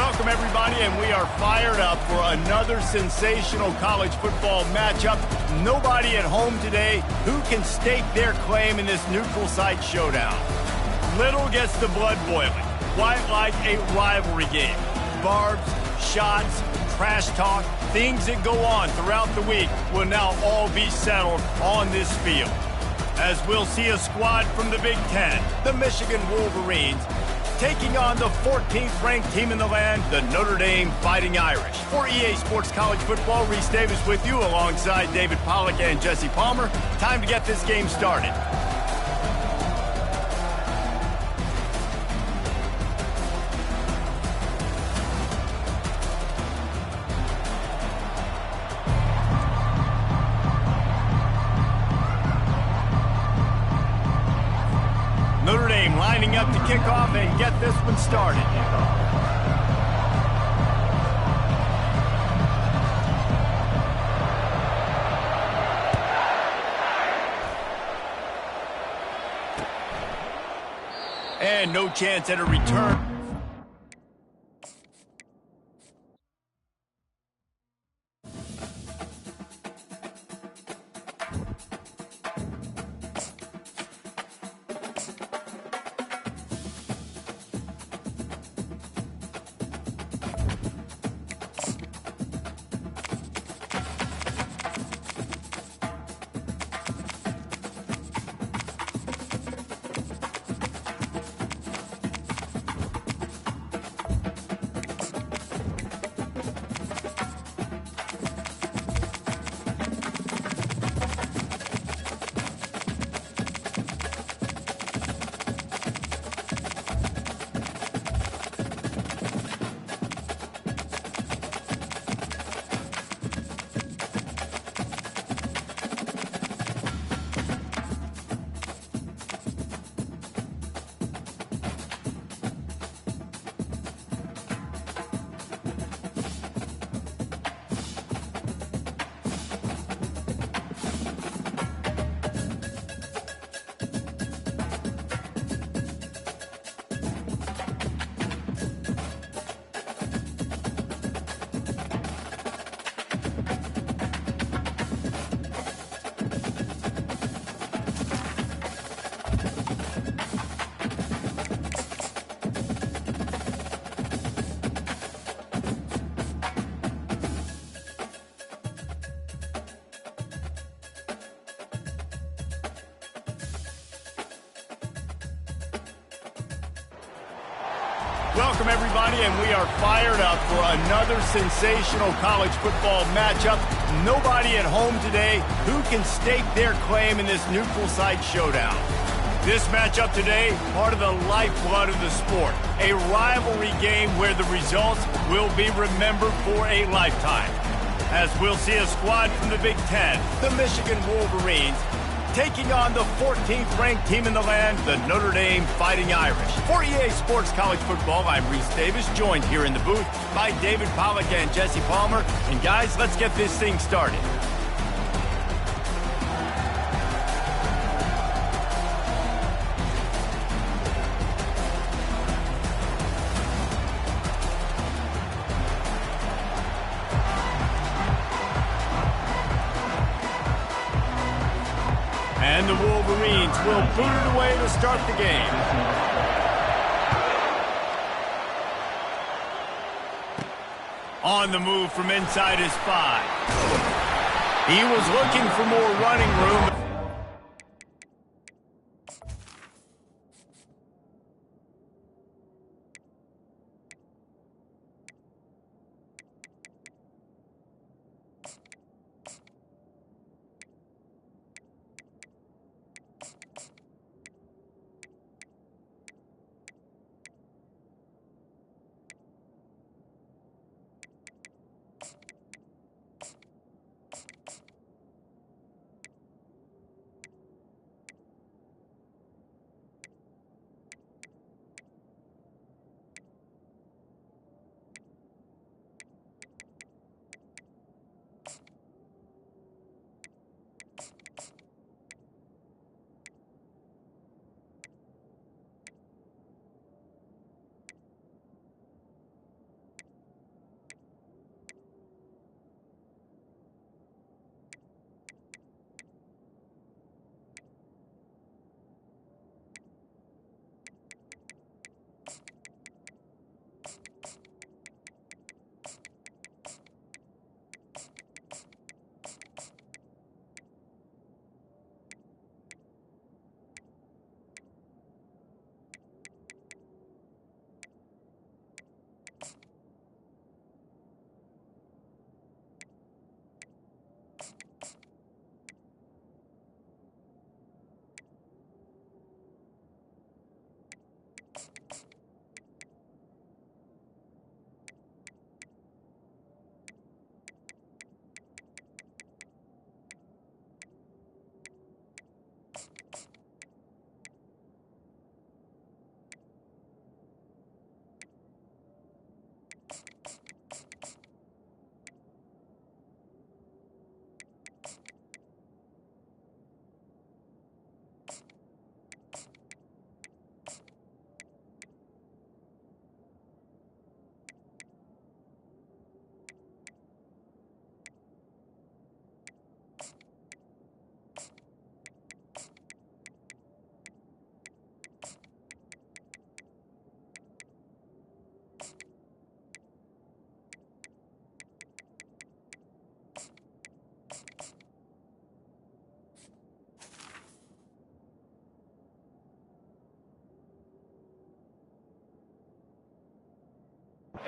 Welcome, everybody, and we are fired up for another sensational college football matchup. Nobody at home today who can stake their claim in this neutral site showdown. Little gets the blood boiling, quite like a rivalry game. Barbs, shots, trash talk, things that go on throughout the week will now all be settled on this field. As we'll see a squad from the Big Ten, the Michigan Wolverines, taking on the 14th ranked team in the land, the Notre Dame Fighting Irish. For EA Sports College Football, Reese Davis with you alongside David Pollack and Jesse Palmer. Time to get this game started. Notre Dame lining up to kick off and get this one started. And no chance at a return. Welcome, everybody, and we are fired up for another sensational college football matchup. Nobody at home today who can stake their claim in this neutral site showdown. This matchup today, part of the lifeblood of the sport, a rivalry game where the results will be remembered for a lifetime. As we'll see a squad from the Big Ten, the Michigan Wolverines, taking on the 14th ranked team in the land, the Notre Dame Fighting Irish. For EA Sports College Football, I'm Reese Davis, joined here in the booth by David Pollack and Jesse Palmer. And guys, let's get this thing started. And the Wolverines will boot it away to start the game. On the move from inside his 5. He was looking for more running room.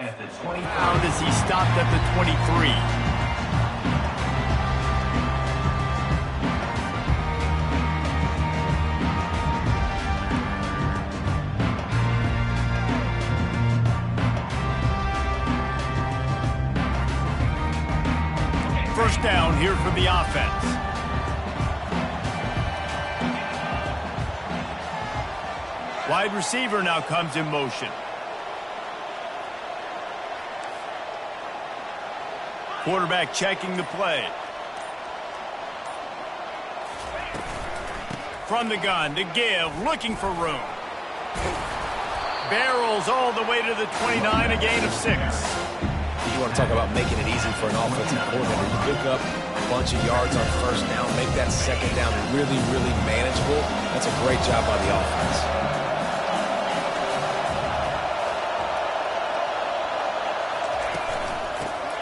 At the 20 pound as he stopped at the 23. First down here for the offense. Wide receiver now comes in motion. Quarterback checking the play. From the gun to give, looking for room. Barrels all the way to the 29, a gain of 6. You want to talk about making it easy for an offensive coordinator. You pick up a bunch of yards on first down, make that second down really, really manageable. That's a great job by the offense.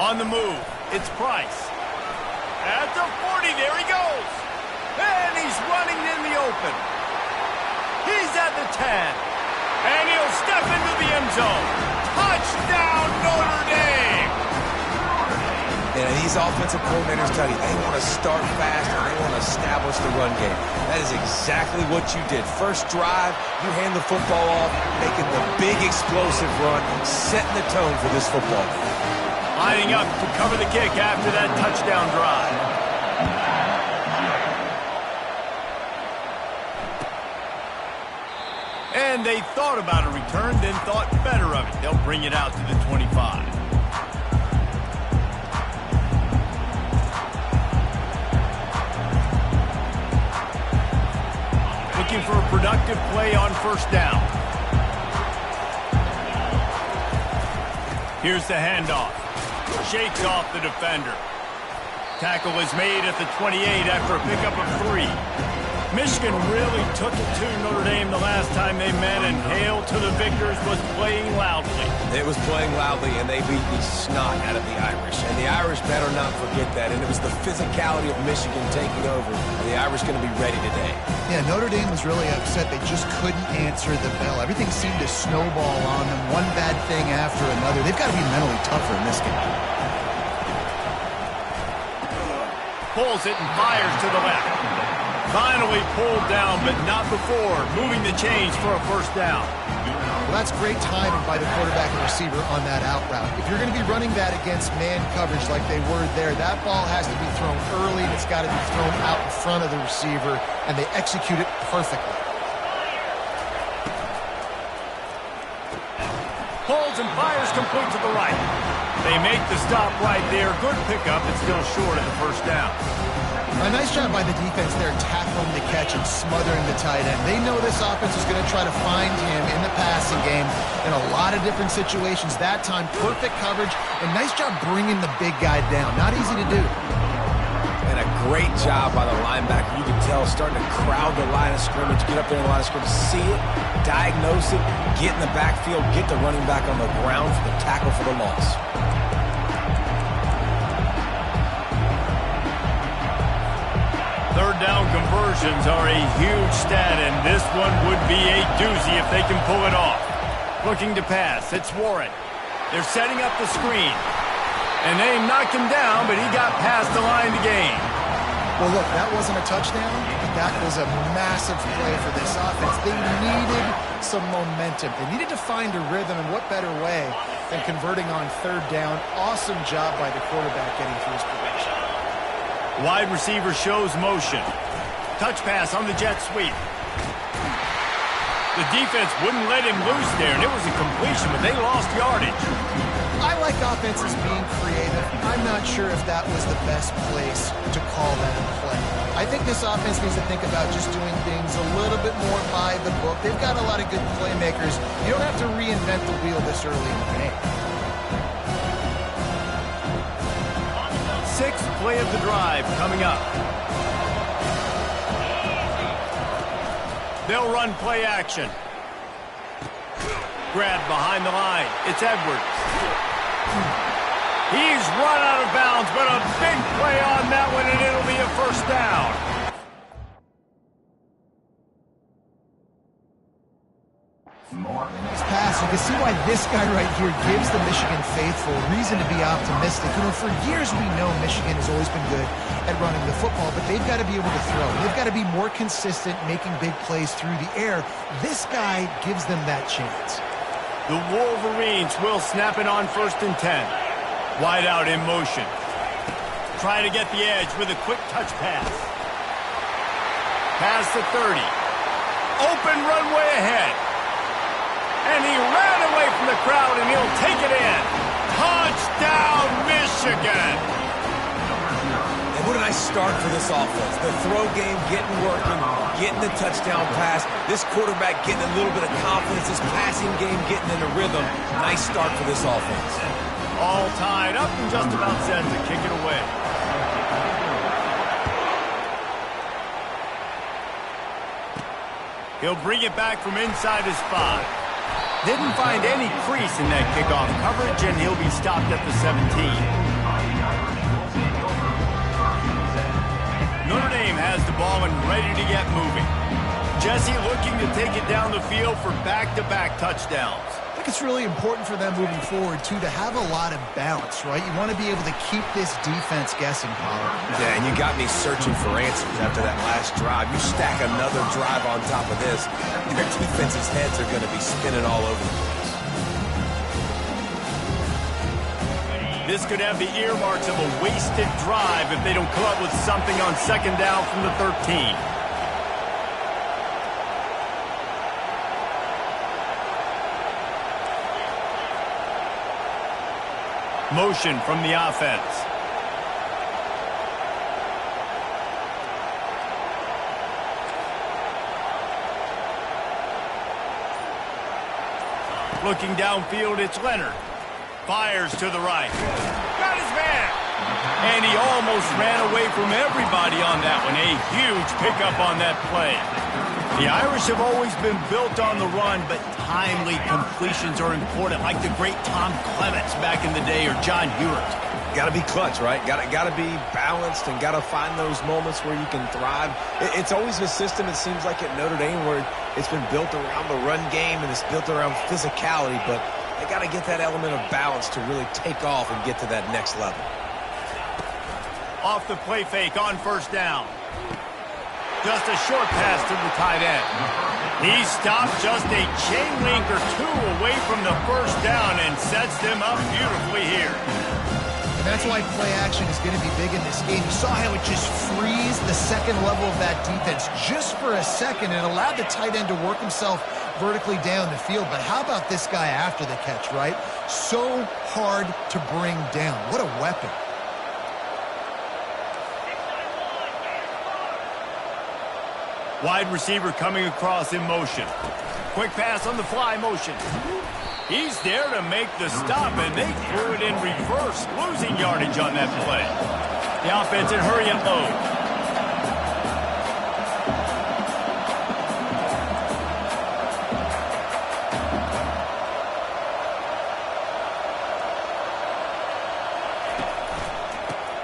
On the move, it's Price. At the 40, there he goes. And he's running in the open. He's at the 10. And he'll step into the end zone. Touchdown, Notre Dame! And these offensive coordinators tell you they want to start fast and they want to establish the run game. That is exactly what you did. First drive, you hand the football off, making the big explosive run, setting the tone for this football game. Lining up to cover the kick after that touchdown drive. And they thought about a return, then thought better of it. They'll bring it out to the 25. Looking for a productive play on first down. Here's the handoff. Shakes off the defender. Tackle is made at the 28 after a pickup of 3. Michigan really took it to Notre Dame the last time they met, and Hail to the Victors was playing loudly. It was playing loudly, and they beat the snot out of the Irish. And the Irish better not forget that. And it was the physicality of Michigan taking over. And the Irish going to be ready today. Yeah, Notre Dame was really upset. They just couldn't answer the bell. Everything seemed to snowball on them, one bad thing after another. They've got to be mentally tougher in this game. Pulls it and fires to the left. Finally pulled down, but not before moving the chains for a first down. Well, that's great timing by the quarterback and receiver on that out route. If you're going to be running that against man coverage like they were there, that ball has to be thrown early, and it's got to be thrown out in front of the receiver, and they execute it perfectly. Pulls and fires complete to the right. They make the stop right there. Good pickup. It's still short of the first down. A nice job by the defense there, tackling the catch and smothering the tight end. They know this offense is going to try to find him in the passing game in a lot of different situations. That time, perfect coverage, and nice job bringing the big guy down. Not easy to do. And a great job by the linebacker. You can tell starting to crowd the line of scrimmage, get up there in the line of scrimmage, see it, diagnose it, get in the backfield, get the running back on the ground for the tackle for the loss. Third down conversions are a huge stat, and this one would be a doozy if they can pull it off. Looking to pass, it's Warren. They're setting up the screen. And they knocked him down, but he got past the line to gain. Well, look, that wasn't a touchdown, but that was a massive play for this offense. They needed some momentum. They needed to find a rhythm, and what better way than converting on third down. Awesome job by the quarterback getting through his progression. Wide receiver shows motion. Touch pass on the jet sweep. The defense wouldn't let him loose there, and it was a completion, but they lost yardage. I like offenses being creative. I'm not sure if that was the best place to call that play. I think this offense needs to think about just doing things a little bit more by the book. They've got a lot of good playmakers. You don't have to reinvent the wheel this early in the game. Sixth play of the drive coming up. They'll run play action. Grab behind the line. It's Edwards. He's run out of bounds, but a big play on that one, and it'll be a first down. This pass So you can see why this guy right here gives the Michigan faithful reason to be optimistic. You know, for years we know Michigan has always been good at running the football, but they've got to be able to throw. They've got to be more consistent making big plays through the air. This guy gives them that chance. The Wolverines will snap it on 1st and 10. Wide out in motion. Trying to get the edge with a quick touch pass. Pass to 30. Open runway ahead. And he ran away from the crowd, and he'll take it in. Touchdown, Michigan! And what a nice start for this offense. The throw game getting working, getting the touchdown pass. This quarterback getting a little bit of confidence. This passing game getting in a rhythm. Nice start for this offense. All tied up and just about set to kick it away. He'll bring it back from inside his 5. Didn't find any crease in that kickoff coverage, and he'll be stopped at the 17. Notre Dame has the ball and ready to get moving. Jesse looking to take it down the field for back-to-back touchdowns. I think it's really important for them moving forward, too, to have a lot of balance, right? You want to be able to keep this defense guessing, Pollard. Yeah, and you got me searching for answers after that last drive. You stack another drive on top of this, their defense's heads are going to be spinning all over the place. This could have the earmarks of a wasted drive if they don't come up with something on 2nd down from the 13. Motion from the offense. Looking downfield, it's Leonard. Fires to the right. Got his man. And he almost ran away from everybody on that one. A huge pickup on that play. The Irish have always been built on the run, but timely completions are important, like the great Tom Clements back in the day or John Hewlett. Got to be clutch, right? Got to be balanced and got to find those moments where you can thrive. It's always a system, it seems like, at Notre Dame where it's been built around the run game and it's built around physicality, but they got to get that element of balance to really take off and get to that next level. Off the play fake on 1st down. Just a short pass to the tight end. He stopped just a chain link or 2 away from the 1st down and sets them up beautifully here. And that's why play action is going to be big in this game. You saw how it just frees the 2nd level of that defense just for a second and allowed the tight end to work himself vertically down the field. But how about this guy after the catch, right? So hard to bring down. What a weapon. Wide receiver coming across in motion. Quick pass on the fly motion. He's there to make the stop, and they threw it in reverse, losing yardage on that play. The offense in hurry and load.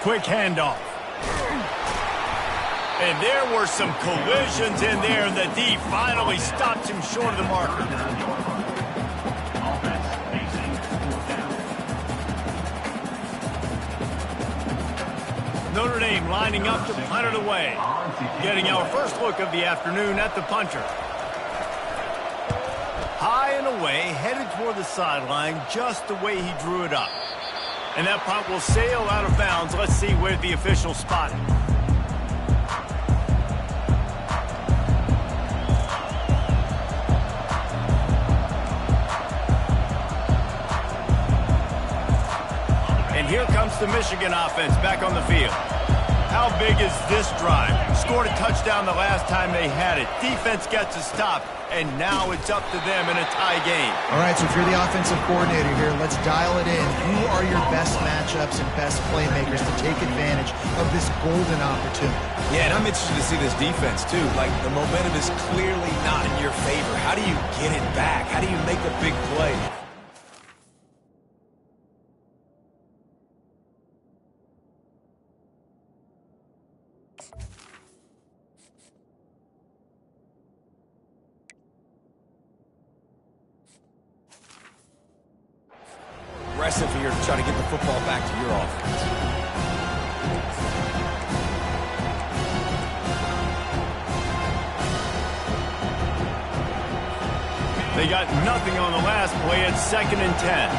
Quick handoff. And there were some collisions in there, and the D finally stopped him short of the marker. Notre Dame lining up to punt it away. Getting our first look of the afternoon at the punter. High and away, headed toward the sideline, just the way he drew it up. And that punt will sail out of bounds. Let's see where the officials spot it. Here comes the Michigan offense back on the field. How big is this drive? Scored a touchdown the last time they had it. Defense gets a stop, and now it's up to them in a tie game. All right, so if you're the offensive coordinator here, let's dial it in. Who are your best matchups and best playmakers to take advantage of this golden opportunity? Yeah, and I'm interested to see this defense, too. Like, the momentum is clearly not in your favor. How do you get it back? How do you make a big play? try to get the football back to your offense. They got nothing on the last play. It's 2nd and 10.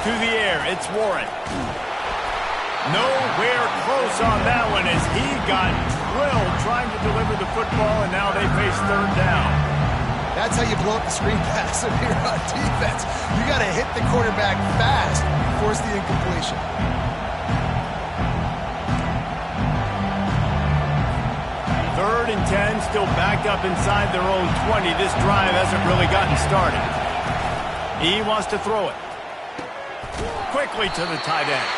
To the air, it's Warren. Nowhere close on that one as he got drilled trying to deliver the football, and now they face 3rd down. That's how you blow up the screen pass if you're on defense. You got to hit the quarterback fast and force the incompletion. Third and 10, still backed up inside their own 20. This drive hasn't really gotten started. He wants to throw it. Quickly to the tight end.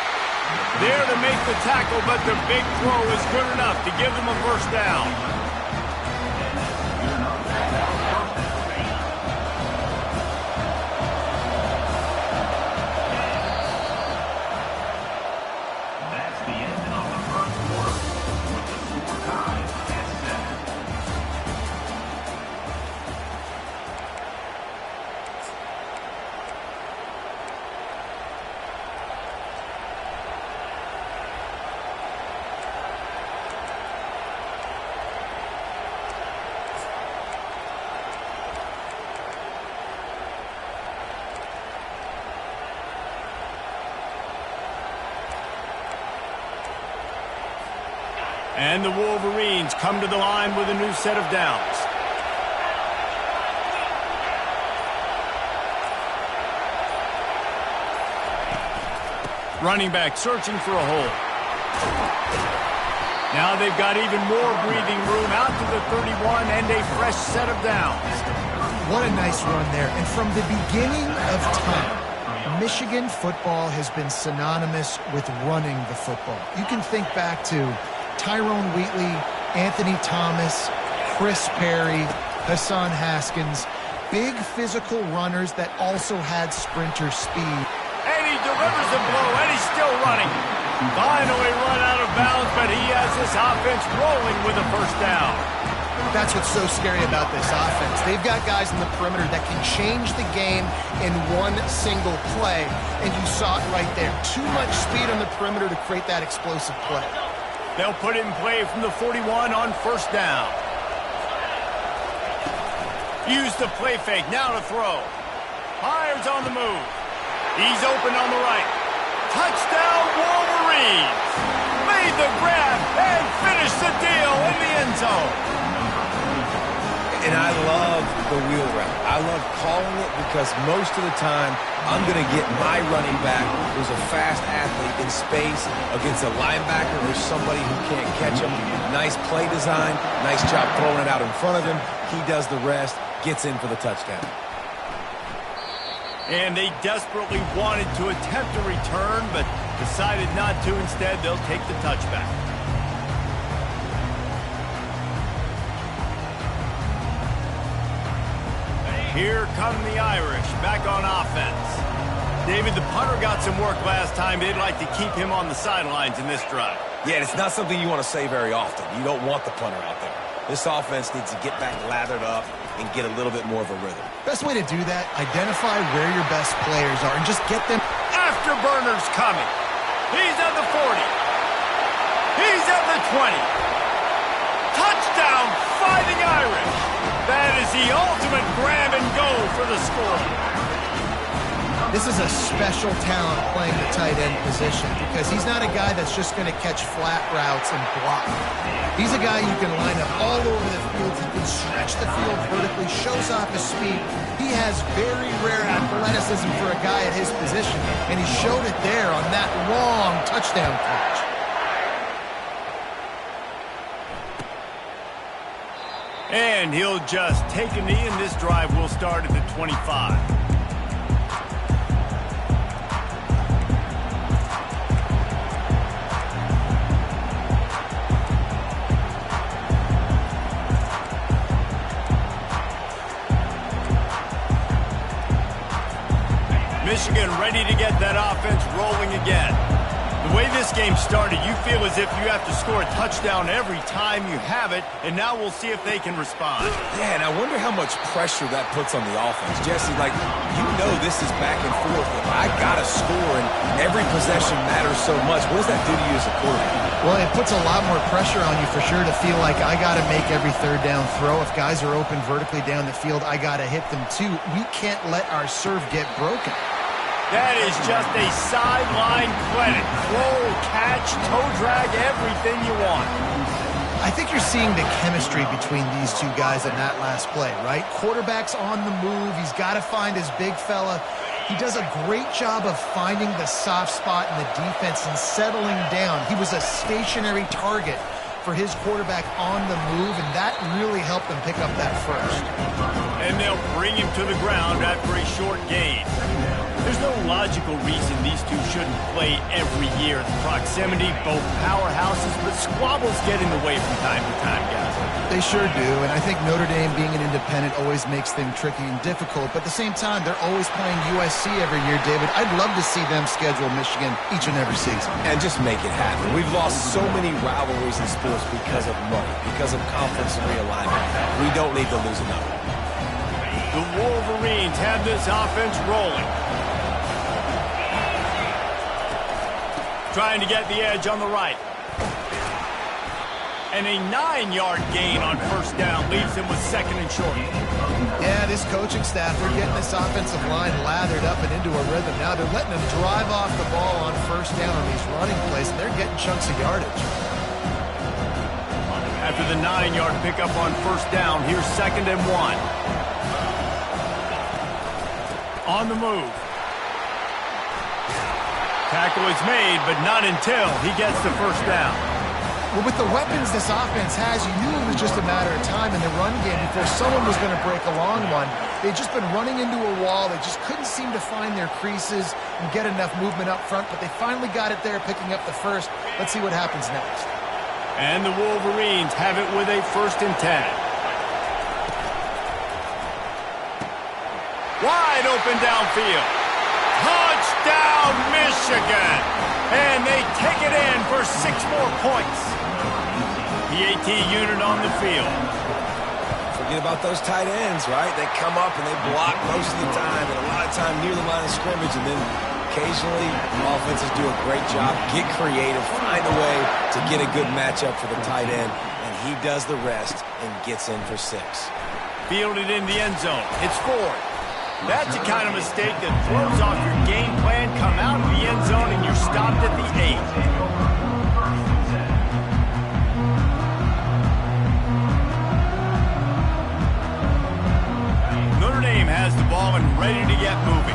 There to make the tackle, but the big throw is good enough to give them a 1st down. That's the end of the 1st quarter with the score tied at 7. And the Wolverines come to the line with a new set of downs. Running back searching for a hole. Now they've got even more breathing room out to the 31 and a fresh set of downs. What a nice run there. And from the beginning of time, Michigan football has been synonymous with running the football. You can think back to Tyrone Wheatley, Anthony Thomas, Chris Perry, Hassan Haskins, big physical runners that also had sprinter speed. And he delivers the blow, and he's still running. Finally run out of bounds, but he has this offense rolling with a 1st down. That's what's so scary about this offense. They've got guys in the perimeter that can change the game in one single play, and you saw it right there. Too much speed on the perimeter to create that explosive play. They'll put it in play from the 41 on 1st down. Use the play fake, now to throw. Hires on the move. He's open on the right. Touchdown, Wolverines! Made the grab and finished the deal in the end zone. And I love the wheel route. I love calling it because most of the time, I'm going to get my running back who's a fast athlete in space against a linebacker or somebody who can't catch him. Nice play design, nice job throwing it out in front of him. He does the rest, gets in for the touchdown. And they desperately wanted to attempt a return, but decided not to. Instead, they'll take the touchback. Here come the Irish, back on offense. David, the punter got some work last time. They'd like to keep him on the sidelines in this drive. Yeah, it's not something you want to say very often. You don't want the punter out there. This offense needs to get back lathered up and get a little bit more of a rhythm. Best way to do that, identify where your best players are and just get them. Afterburner's coming. He's at the 40. He's at the 20. Touchdown, Fighting Irish. That is the ultimate grab and go for the score. This is a special talent playing the tight end position because he's not a guy that's just going to catch flat routes and block. He's a guy you can line up all over the field. He can stretch the field vertically, shows off his speed. He has very rare athleticism for a guy at his position, and he showed it there on that long touchdown catch. And he'll just take a knee, and this drive will start at the 25. Michigan ready to get that offense rolling again. The way this this game started, you feel as if you have to score a touchdown every time you have it, and now we'll see if they can respond. Yeah, and I wonder how much pressure that puts on the offense. Jesse, like, you know this is back and forth. If I got to score and every possession matters so much, what does that do to you as a quarterback? Well, it puts a lot more pressure on you for sure to feel like I got to make every third down throw. If guys are open vertically down the field, I got to hit them too. We can't let our serve get broken. That is just a sideline clinic. Roll, catch, toe drag, everything you want. I think you're seeing the chemistry between these two guys in that last play, right? Quarterback's on the move. He's got to find his big fella. He does a great job of finding the soft spot in the defense and settling down. He was a stationary target for his quarterback on the move, and that really helped them pick up that first. And they'll bring him to the ground after a short gain. There's no logical reason these two shouldn't play every year. The proximity, both powerhouses, but squabbles get in the way from time to time, guys. They sure do, and I think Notre Dame being an independent always makes things tricky and difficult, but at the same time, they're always playing USC every year, David. I'd love to see them schedule Michigan each and every season. And just make it happen. We've lost so many rivalries in sports because of money, because of conference realignment. We don't need to lose another. The Wolverines have this offense rolling. Trying to get the edge on the right. And a 9-yard gain on first down leaves him with second and short. Yeah, this coaching staff, they're getting this offensive line lathered up and into a rhythm. Now they're letting them drive off the ball on first down on these running plays, and they're getting chunks of yardage. After the 9-yard pickup on first down, here's second and 1. On the move. Tackle is made, but not until he gets the first down. Well, with the weapons this offense has, you knew it was just a matter of time in the run game before someone was going to break a long one. They'd just been running into a wall. They just couldn't seem to find their creases and get enough movement up front, but they finally got it there, picking up the first. Let's see what happens next. And the Wolverines have it with a 1st and 10. Wide open downfield. Touchdown, Michigan! And they take it in for 6 more points. PAT unit on the field. Forget about those tight ends, right? They come up and they block most of the time, and a lot of time near the line of scrimmage, and then occasionally offenses do a great job, get creative, find a way to get a good matchup for the tight end, and he does the rest and gets in for 6. Fielded in the end zone. It's 4. That's the kind of mistake that throws off your game plan. Come out of the end zone and you're stopped at the 8. Notre Dame has the ball and ready to get moving.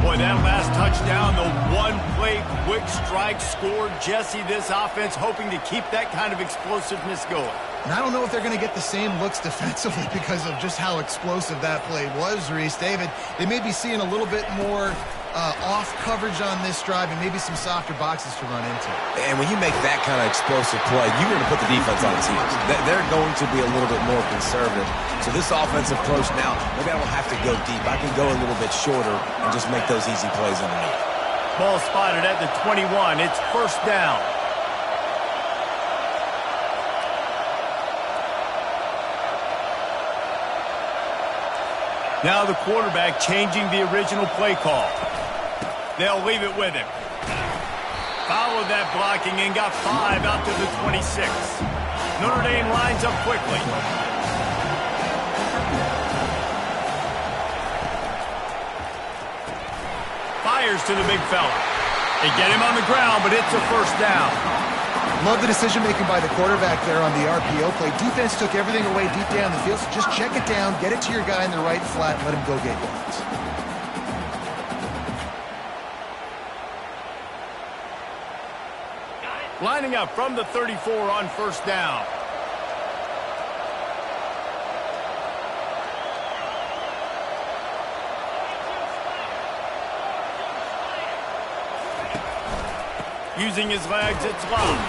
Boy, that last touchdown, the one-play quick strike scored. Jesse, this offense hoping to keep that kind of explosiveness going. And I don't know if they're going to get the same looks defensively because of just how explosive that play was, Reese. David, they may be seeing a little bit more off coverage on this drive and maybe some softer boxes to run into. And when you make that kind of explosive play, you're going to put the defense on its heels. They're going to be a little bit more conservative. So this offensive approach now, maybe I don't have to go deep. I can go a little bit shorter and just make those easy plays underneath. Ball spotted at the 21. It's first down. Now the quarterback changing the original play call. They'll leave it with him. Followed that blocking and got 5 out to the 26. Notre Dame lines up quickly. Fires to the big fella. They get him on the ground, but it's a first down. Love the decision-making by the quarterback there on the RPO play. Defense took everything away deep down the field, so just check it down, get it to your guy in the right flat, and let him go get yards. Lining up from the 34 on first down. Using his legs, it's long.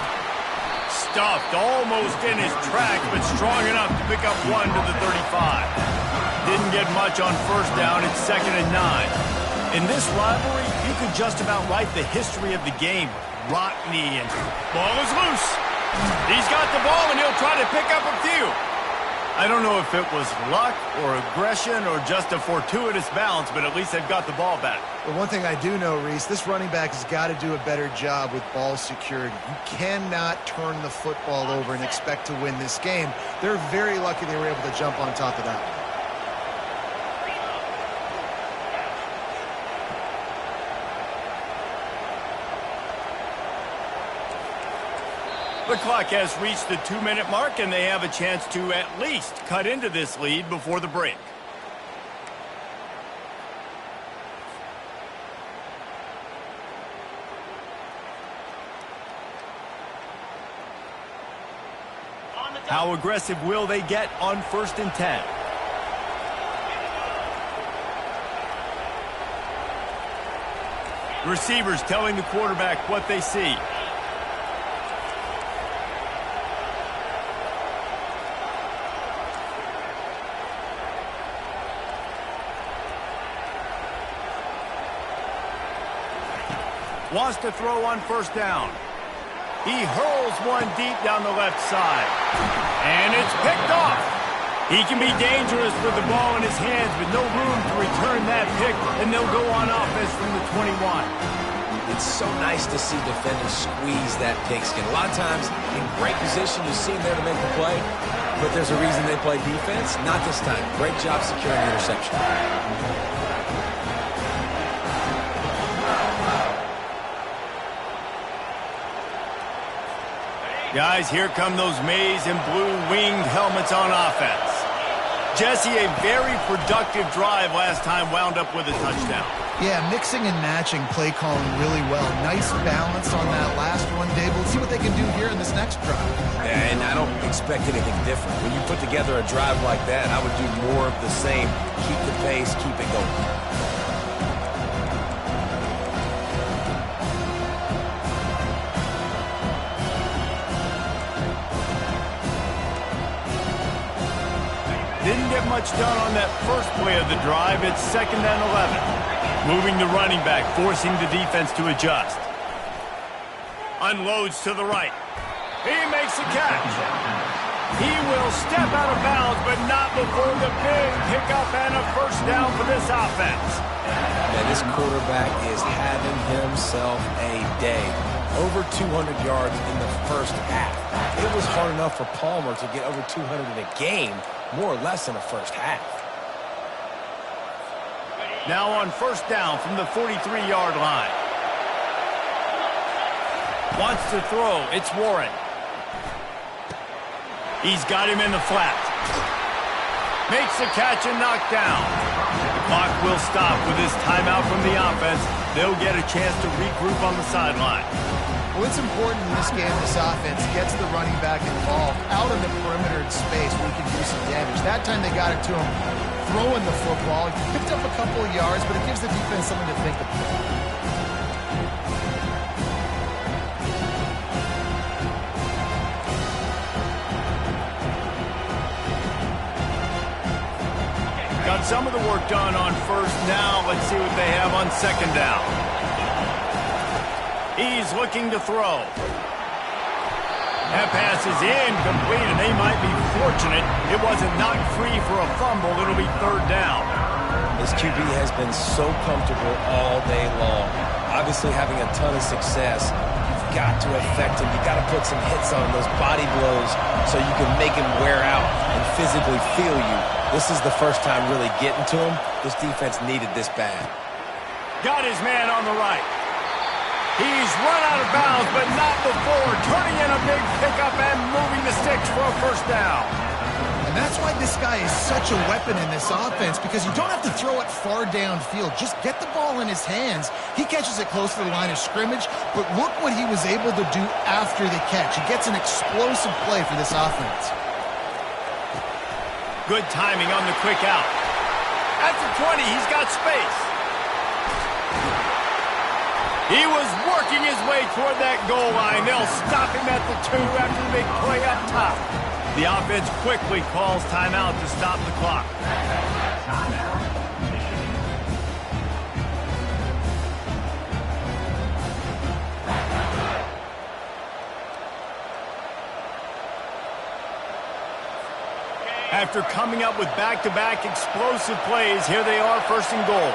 Stuffed almost in his tracks, but strong enough to pick up 1 to the 35. Didn't get much on first down. It's 2nd and 9. In this rivalry, you could just about write the history of the game. Rock knee, and ball is loose. He's got the ball, and he'll try to pick up a few. I don't know if it was luck or aggression or just a fortuitous bounce, but at least they've got the ball back. But one thing I do know, Reese, this running back has got to do a better job with ball security. You cannot turn the football over and expect to win this game. They're very lucky they were able to jump on top of that. The clock has reached the 2-minute mark, and they have a chance to at least cut into this lead before the break. How aggressive will they get on 1st and 10? Receivers telling the quarterback what they see. Wants to throw on 1st down. He hurls one deep down the left side. And it's picked off. He can be dangerous with the ball in his hands, but no room to return that pick, and they'll go on offense from the 21. It's so nice to see defenders squeeze that pigskin. A lot of times, in great position, you see them there to make the play, but there's a reason they play defense. Not this time. Great job securing the interception. Guys, here come those maize and blue winged helmets on offense. Jesse, a very productive drive last time wound up with a touchdown. Yeah, mixing and matching play calling really well. Nice balance on that last one, Dave. We'll see what they can do here in this next drive. And I don't expect anything different. When you put together a drive like that, I would do more of the same. Keep the pace, keep it going. Didn't get much done on that first play of the drive. It's 2nd and 11. Moving the running back, forcing the defense to adjust. Unloads to the right. He makes a catch. He will step out of bounds, but not before the big pickup and a 1st down for this offense. And this quarterback is having himself a day. Over 200 yards in the 1st half. It was hard enough for Palmer to get over 200 in a game, more or less in the 1st half. Now on 1st down from the 43-yard line. Wants to throw. It's Warren. He's got him in the flat. Makes the catch and knocked down. The clock will stop with this timeout from the offense. They'll get a chance to regroup on the sideline. Well, it's important in this game, this offense gets the running back involved out in the perimeter space where he can do some damage. That time they got it to him throwing the football. He picked up a couple of yards, but it gives the defense something to think about. Got some of the work done on 1st. Now let's see what they have on 2nd down. He's looking to throw. That pass is incomplete, and they might be fortunate it wasn't knocked free for a fumble. It'll be 3rd down. This QB has been so comfortable all day long. Obviously having a ton of success. You've got to affect him. You've got to put some hits on him, those body blows, so you can make him wear out and physically feel you. This is the 1st time really getting to him. This defense needed this bad. Got his man on the right. He's run out of bounds, but not before turning in a big pickup and moving the sticks for a 1st down. And that's why this guy is such a weapon in this offense, because you don't have to throw it far downfield. Just get the ball in his hands. He catches it close to the line of scrimmage, but look what he was able to do after the catch. He gets an explosive play for this offense. Good timing on the quick out. At the 20, he's got space. He was working his way toward that goal line. They'll stop him at the 2 after the big play up top. The offense quickly calls timeout to stop the clock. After coming up with back-to-back explosive plays, here they are, first and goal.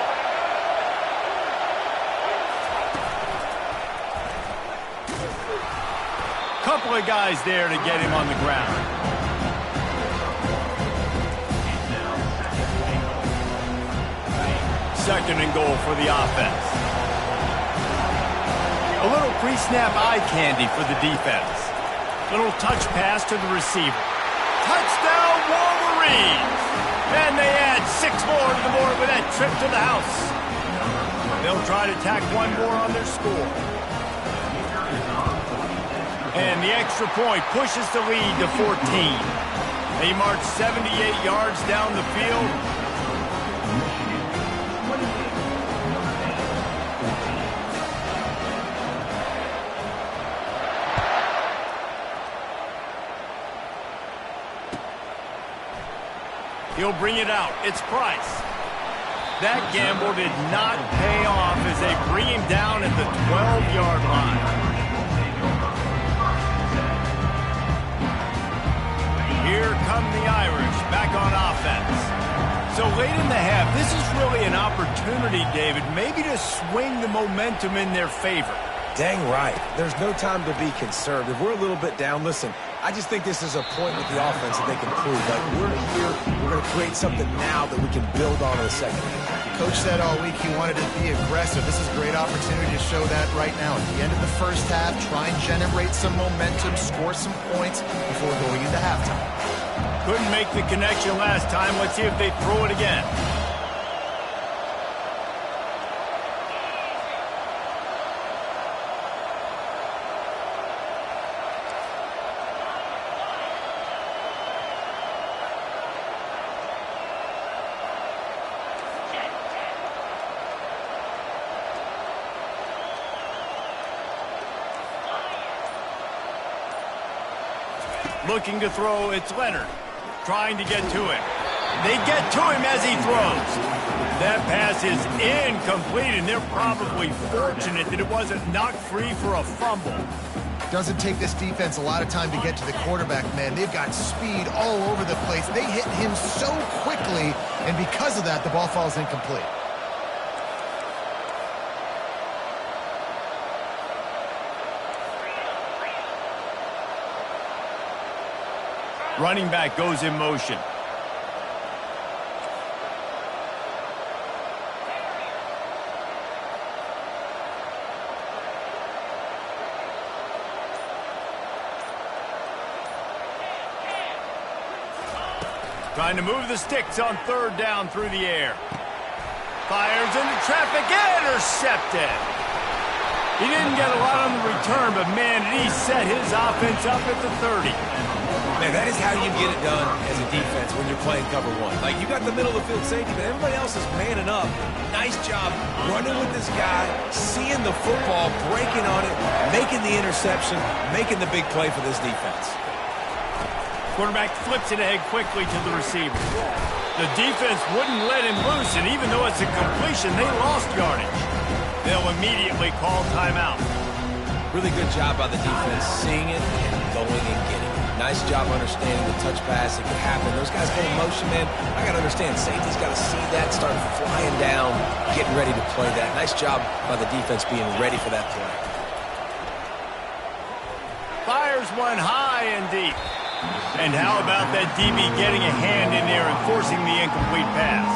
Couple of guys there to get him on the ground. Second and goal for the offense. A little pre-snap eye candy for the defense. Little touch pass to the receiver. Touchdown, Wolverines! And they add 6 more to the board with that trip to the house. They'll try to tack one more on their score. And the extra point pushes the lead to 14. They march 78 yards down the field. He'll bring it out. It's Price. That gamble did not pay off as they bring him down at the 12-yard line. Here come the Irish back on offense. So late in the half, this is really an opportunity, David, maybe to swing the momentum in their favor. Dang right. There's no time to be concerned. If we're a little bit down, listen, I just think this is a point with the offense that they can prove. Like, we're here, we're going to create something now that we can build on in the second half. Coach said all week he wanted to be aggressive. This is a great opportunity to show that right now. At the end of the first half, try and generate some momentum, score some points before going into halftime. Couldn't make the connection last time. Let's see if they throw it again. Looking to throw, it's Leonard. Trying to get to him. They get to him as he throws. That pass is incomplete, and they're probably fortunate that it wasn't knocked free for a fumble. Doesn't take this defense a lot of time to get to the quarterback, man. They've got speed all over the place. They hit him so quickly, and because of that, the ball falls incomplete. Running back goes in motion. Trying to move the sticks on third down through the air. Fires into traffic, intercepted. He didn't get a lot on the return, but man, did he set his offense up at the 30. Man, that is how you get it done as a defense when you're playing cover one. Like, you got the middle of the field safety, but everybody else is manning up. Nice job running with this guy, seeing the football, breaking on it, making the interception, making the big play for this defense. Quarterback flips it ahead quickly to the receiver. The defense wouldn't let him loose, and even though it's a completion, they lost yardage. They'll immediately call timeout. Really good job by the defense, seeing it and going and getting it. Nice job understanding the touch pass. It could happen. Those guys go in motion, man. I got to understand, safety's got to see that, start flying down, getting ready to play that. Nice job by the defense being ready for that play. Fires one high and deep. And how about that DB getting a hand in there and forcing the incomplete pass?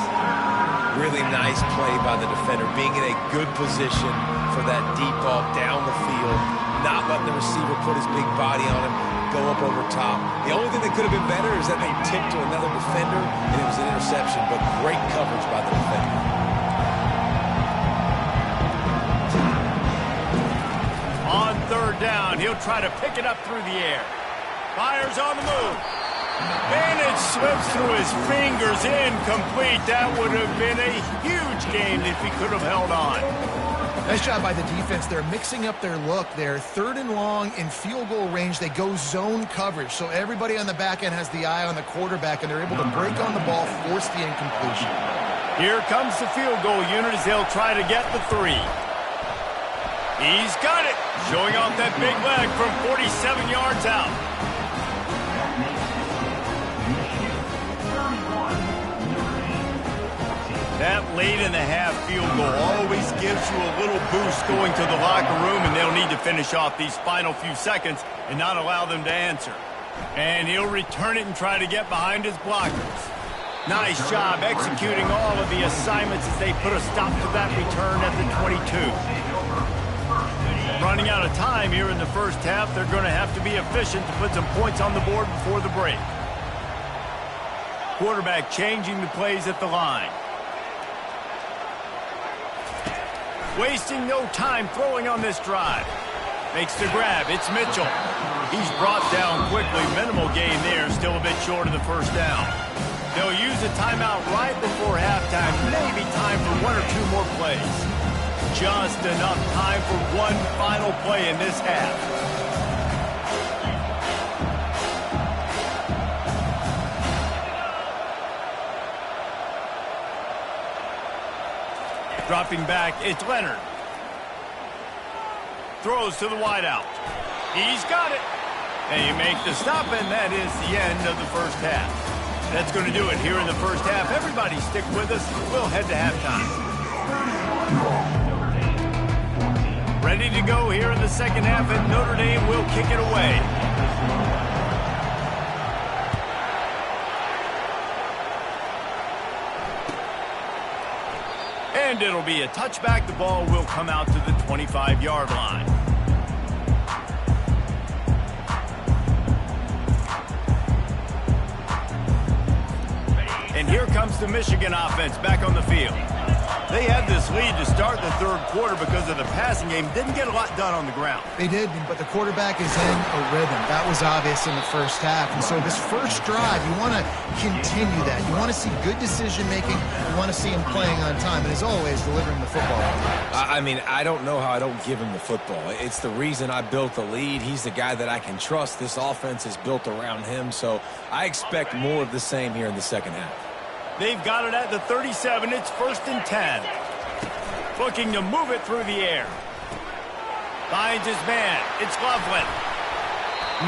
Really nice play by the defender, being in a good position for that deep ball down the field, not letting the receiver put his big body on him, go up over top. The only thing that could have been better is that they tipped to another defender, and it was an interception, but great coverage by the defender. On third down, he'll try to pick it up through the air. Fires on the move. And it slips through his fingers, incomplete. That would have been a huge gain if he could have held on. Nice job by the defense. They're mixing up their look. They're third and long in field goal range. They go zone coverage. So everybody on the back end has the eye on the quarterback, and they're able to break on the ball, force the incompletion. Here comes the field goal unit as they'll try to get the 3. He's got it. Showing off that big leg from 47 yards out. That late-in-the-half field goal always gives you a little boost going to the locker room, and they'll need to finish off these final few seconds and not allow them to answer. And he'll return it and try to get behind his blockers. Nice job executing all of the assignments as they put a stop to that return at the 22. Running out of time here in the first half, they're going to have to be efficient to put some points on the board before the break. Quarterback changing the plays at the line. Wasting no time throwing on this drive. Makes the grab. It's Mitchell. He's brought down quickly. Minimal gain there. Still a bit short of the first down. They'll use a timeout right before halftime. Maybe time for one or two more plays. Just enough time for one final play in this half. Dropping back, it's Leonard. Throws to the wideout. He's got it. They make the stop, and that is the end of the first half. That's going to do it here in the first half. Everybody stick with us. We'll head to halftime. Ready to go here in the second half, and Notre Dame will kick it away. And it'll be a touchback. The ball will come out to the 25-yard line. And here comes the Michigan offense back on the field. They had this lead to start the third quarter because of the passing game. Didn't get a lot done on the ground. They did, but the quarterback is in a rhythm. That was obvious in the first half. And so this first drive, you want to continue that. You want to see good decision-making. You want to see him playing on time. And as always, delivering the football. I mean, I don't know how I don't give him the football. It's the reason I built the lead. He's the guy that I can trust. This offense is built around him. So I expect more of the same here in the second half. They've got it at the 37. It's 1st and 10. Looking to move it through the air. Finds his man. It's Loveland.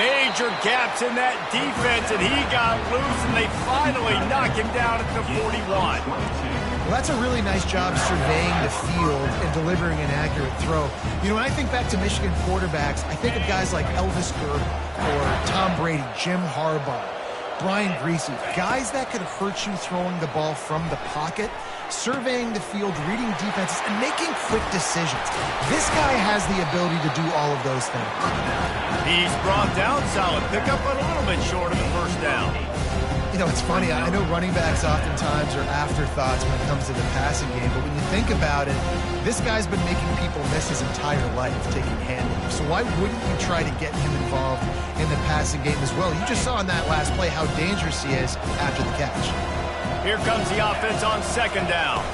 Major gaps in that defense, and he got loose, and they finally knock him down at the 41. Well, that's a really nice job surveying the field and delivering an accurate throw. You know, when I think back to Michigan quarterbacks, I think of guys like Elvis Burke or Tom Brady, Jim Harbaugh, Brian Greasy, guys that could hurt you throwing the ball from the pocket, surveying the field, reading defenses, and making quick decisions. This guy has the ability to do all of those things. He's brought down, solid pickup, but a little bit short of the first down. You know, it's funny, I know running backs oftentimes are afterthoughts when it comes to the passing game, but when you think about it, this guy's been making people miss his entire life taking handoffs. So why wouldn't you try to get him involved in the passing game as well? You just saw in that last play how dangerous he is after the catch. Here comes the offense on second down.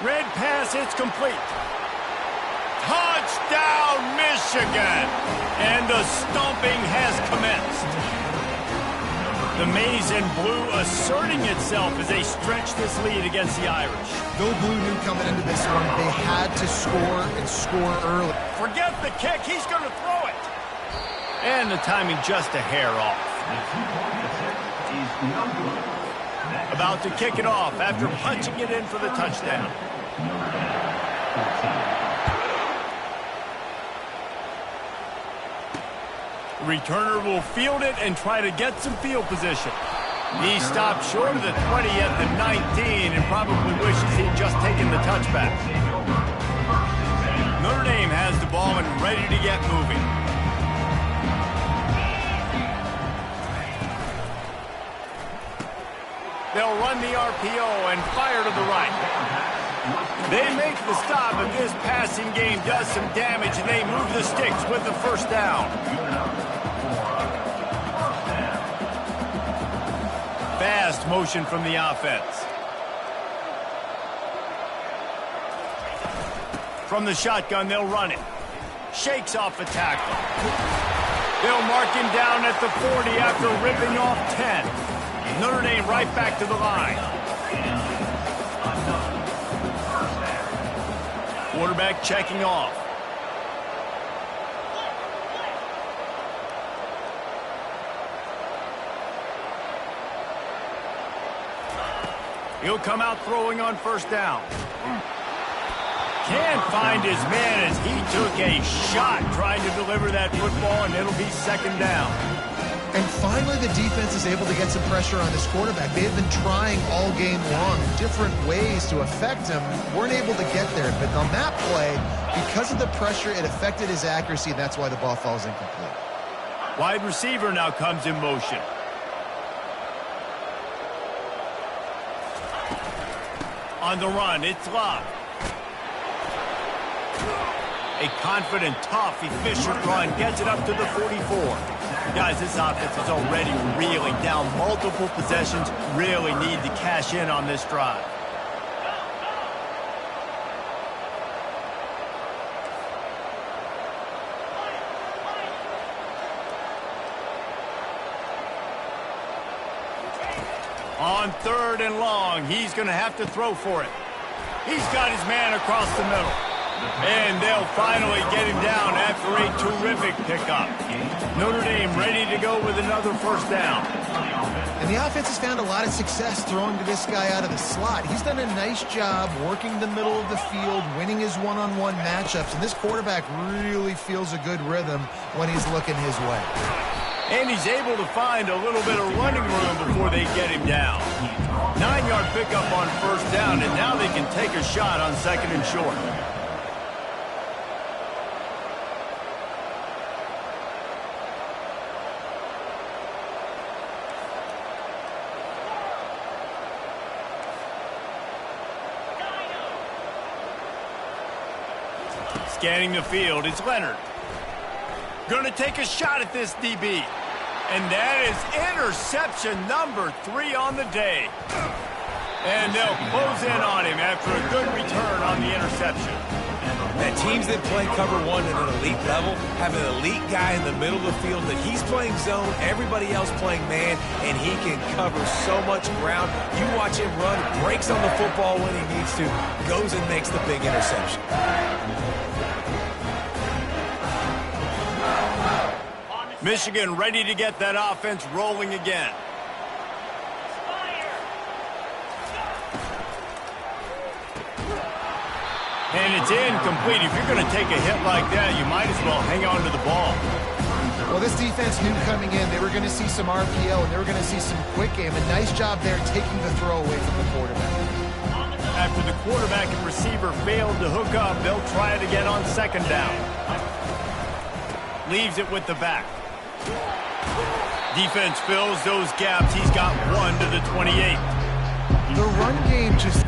Red pass, it's complete. Touchdown, Michigan! And the stomping has commenced. The maize and blue asserting itself as they stretch this lead against the Irish. Though Blue knew coming into this one, they had to score and score early. Forget the kick, he's going to throw it. And the timing just a hair off. About to kick it off after punching it in for the touchdown. Returner will field it and try to get some field position. He stopped short of the 20 at the 19 and probably wishes he'd just taken the touchback. Notre Dame has the ball and ready to get moving. They'll run the RPO and fire to the right. They make the stop, and this passing game does some damage, and they move the sticks with the first down. Fast motion from the offense. From the shotgun, they'll run it. Shakes off a tackle. They'll mark him down at the 40 after ripping off 10. Notre Dame right back to the line. Quarterback checking off. He'll come out throwing on first down. Can't find his man as he took a shot trying to deliver that football, and it'll be second down. And finally, the defense is able to get some pressure on this quarterback. They have been trying all game long different ways to affect him. Weren't able to get there. But on that play, because of the pressure, it affected his accuracy, and that's why the ball falls incomplete. Wide receiver now comes in motion. On the run, it's Ncaa. A confident, tough, efficient run gets it up to the 44. Guys, this offense is already reeling down multiple possessions. Really need to cash in on this drive. On third and long, he's going to have to throw for it. He's got his man across the middle. And they'll finally get him down after a terrific pickup. Notre Dame ready to go with another first down. And the offense has found a lot of success throwing to this guy out of the slot. He's done a nice job working the middle of the field, winning his one-on-one matchups, and this quarterback really feels a good rhythm when he's looking his way. And he's able to find a little bit of running room before they get him down. 9-yard pickup on first down, and now they can take a shot on second and short. Scanning the field, it's Leonard. Gonna take a shot at this DB. And that is interception number 3 on the day. And they'll close in on him after a good return on the interception. That teams that play cover one at an elite level have an elite guy in the middle of the field that he's playing zone, everybody else playing man, and he can cover so much ground. You watch him run, breaks on the football when he needs to, goes and makes the big interception. Michigan ready to get that offense rolling again. And it's incomplete. If you're going to take a hit like that, you might as well hang on to the ball. Well, this defense knew coming in they were going to see some RPO and they were going to see some quick game. A nice job there taking the throw away from the quarterback. After the quarterback and receiver failed to hook up, they'll try it again on second down. Leaves it with the back. Defense fills those gaps. He's got 1 to the 28. The run game just...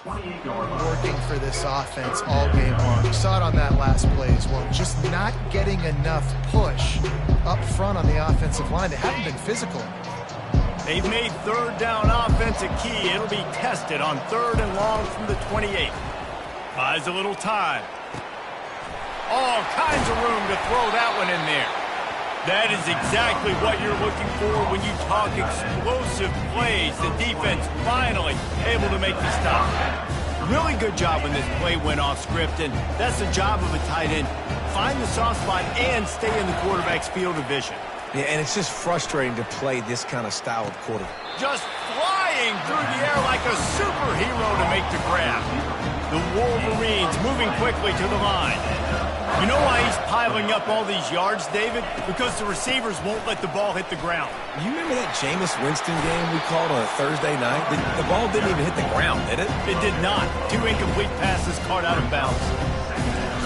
working for this offense all game long. You saw it on that last play as well. Just not getting enough push up front on the offensive line. They haven't been physical. They've made third down offense a key. It'll be tested on third and long from the 28. Buys a little time. All kinds of room to throw that one in there. That is exactly what you're looking for when you talk explosive plays. The defense finally able to make the stop. Really good job when this play went off script, and that's the job of a tight end. Find the soft spot and stay in the quarterback's field of vision. Yeah, and it's just frustrating to play this kind of style of quarterback. Just flying through the air like a superhero to make the grab. The Wolverines moving quickly to the line. You know why he's piling up all these yards, David? Because the receivers won't let the ball hit the ground. You remember that Jameis Winston game we called on a Thursday night? The ball didn't even hit the ground, did it? It did not. 2 incomplete passes caught out of bounds.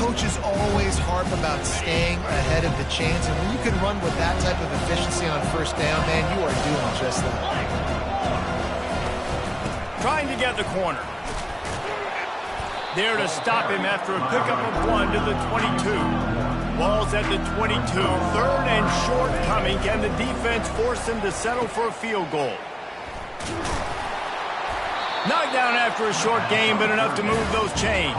Coaches always harp about staying ahead of the chains, and when you can run with that type of efficiency on first down, man, you are doing just that. Trying to get the corner. There to stop him after a pickup of 1 to the 22. Ball's at the 22. Third and short coming. Can the defense force him to settle for a field goal? Knocked down after a short game, but enough to move those chains.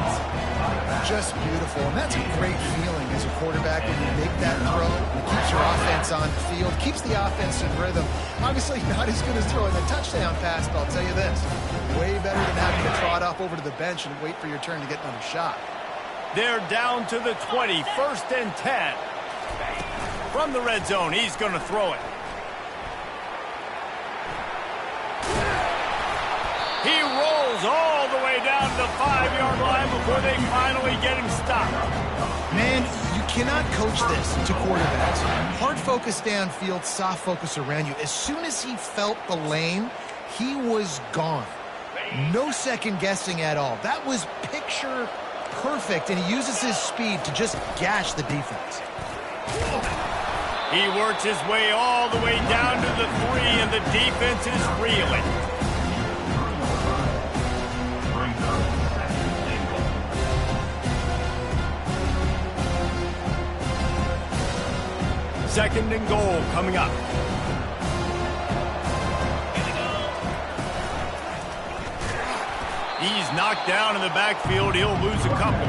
Just beautiful, and that's a great feeling as a quarterback when you make that throw. It keeps your offense on the field, keeps the offense in rhythm. Obviously not as good as throwing a touchdown pass, but I'll tell you this, way better than having to trot off over to the bench and wait for your turn to get another shot. They're down to the 20, 1st and 10. From the red zone, he's going to throw it. He rolls all the way down to the 5-yard line before they finally get him stopped. Man, you cannot coach this to quarterbacks. Hard focus downfield, soft focus around you. As soon as he felt the lane, he was gone. No second guessing at all. That was picture perfect, and he uses his speed to just gash the defense. He works his way all the way down to the 3, and the defense is reeling. Second and goal coming up. He's knocked down in the backfield. He'll lose a couple.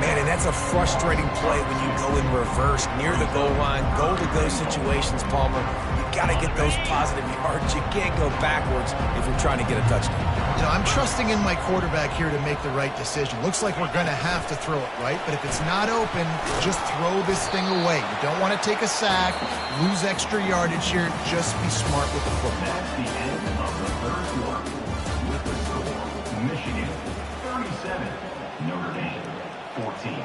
Man, and that's a frustrating play when you go in reverse near the goal line, goal-to-go situations, Palmer. You got to get those positive yards. You can't go backwards if you're trying to get a touchdown. You know, I'm trusting in my quarterback here to make the right decision. Looks like we're going to have to throw it, right? But if it's not open, just throw this thing away. You don't want to take a sack, lose extra yardage here. Just be smart with the football. That's the end of the third quarter. With the score, Michigan 37, Notre Dame 14.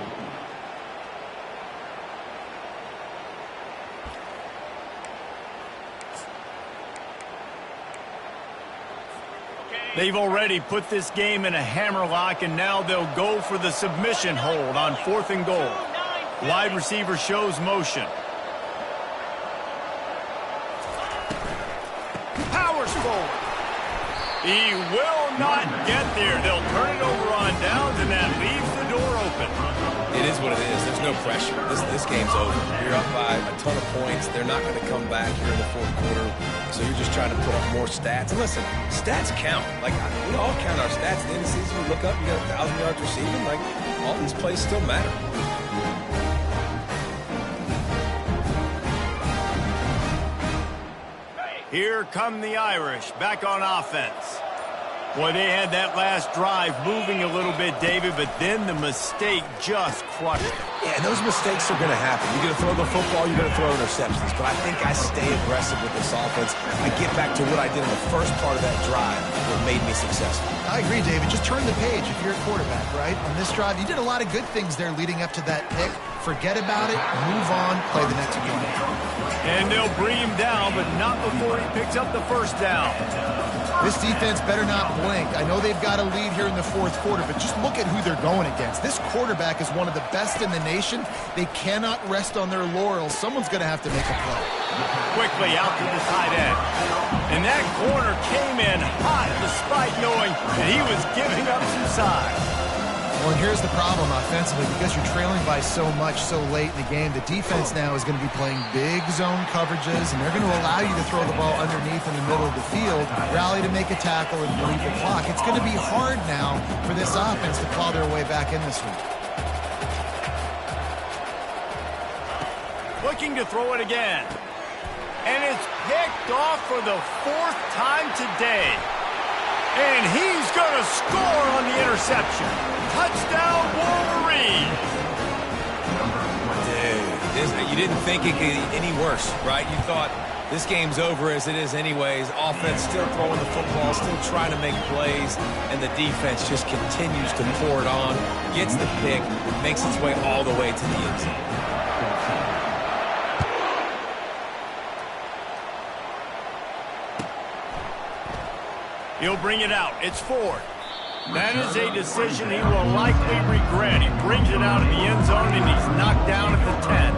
They've already put this game in a hammerlock, and now they'll go for the submission hold on 4th and goal. Wide receiver shows motion. Powers forward. He will not get there. They'll turn it over on downs, and that leaves the door open. It is what it is. There's no pressure. This game's over. You're up by a ton of points. They're not going to come back here in the 4th quarter. So you're just trying to put up more stats. And listen, stats count. Like, we all count our stats. At the end of the season, we look up, you got 1,000 yards receiving. Like, all these plays still matter. Here come the Irish back on offense. Boy, they had that last drive moving a little bit, David, but then the mistake just crushed it. Yeah, and those mistakes are going to happen. You're going to throw the football, you're going to throw interceptions. But I think I stay aggressive with this offense. I get back to what I did in the first part of that drive that made me successful. I agree, David. Just turn the page if you're a quarterback, right? On this drive, you did a lot of good things there leading up to that pick. Forget about it, move on, play the next play. And they'll bring him down, but not before he picks up the first down. This defense better not blink. I know they've got a lead here in the 4th quarter, but just look at who they're going against. This quarterback is one of the best in the nation. They cannot rest on their laurels. Someone's going to have to make a play. Quickly out to the tight end. And that corner came in hot despite knowing that he was giving up some size. Well, and here's the problem offensively. Because you're trailing by so much so late in the game, the defense now is going to be playing big zone coverages, and they're going to allow you to throw the ball underneath in the middle of the field, rally to make a tackle, and bleed the clock. It's going to be hard now for this offense to claw their way back in this one. Looking to throw it again. And it's picked off for the 4th time today. And he's going to score on the interception. Touchdown, Wolverine! Dude, you didn't think it could get any worse, right? You thought this game's over as it is anyways. Offense still throwing the football, still trying to make plays, and the defense just continues to pour it on, gets the pick, makes its way all the way to the end zone. He'll bring it out. It's 4th. That is a decision he will likely regret. He brings it out in the end zone, and he's knocked down at the 10.